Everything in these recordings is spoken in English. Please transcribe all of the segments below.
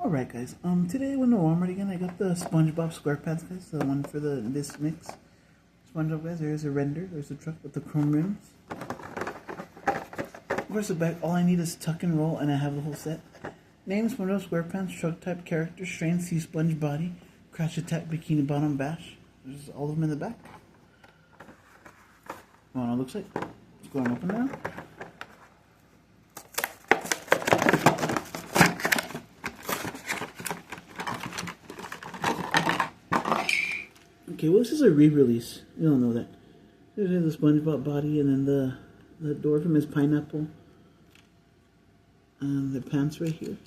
Alright guys, today I went to Walmart again. I got the SpongeBob SquarePants guys, the one for this mix. SpongeBob guys, there's a render, there's the truck with the chrome rims. Where's the back? All I need is tuck and roll and I have the whole set. Name SpongeBob SquarePants, truck type character, strength, sea sponge body, crash attack, bikini bottom, bash. There's all of them in the back. What it looks like. Let's go and open now. Okay, well this is a re-release. You don't know that. There's the SpongeBob body, and then the door from his pineapple. And the pants right here.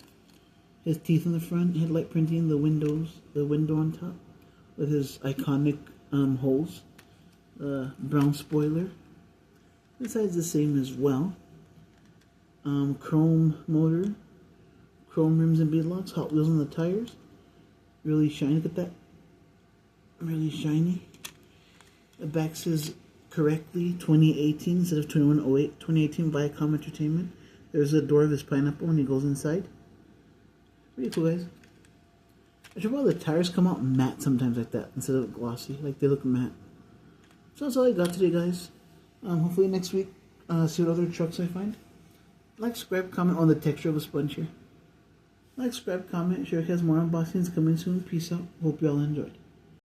His teeth in the front, headlight printing, the window on top, with his iconic holes. Brown spoiler. This side's the same as well. Chrome motor, chrome rims and beadlocks, Hot Wheels on the tires. Really shiny. Look at that. Really shiny. The back says correctly 2018 instead of 2108. 2018 Viacom Entertainment. There's a door of his pineapple when he goes inside. Pretty cool, guys. I should probably the tires come out matte sometimes like that instead of glossy. Like they look matte. So that's all I got today, guys. Hopefully next week, see what other trucks I find. Like, subscribe, comment on the texture of a sponge here. Like, subscribe, comment, share. Has more unboxings coming soon. Peace out. Hope you all enjoyed.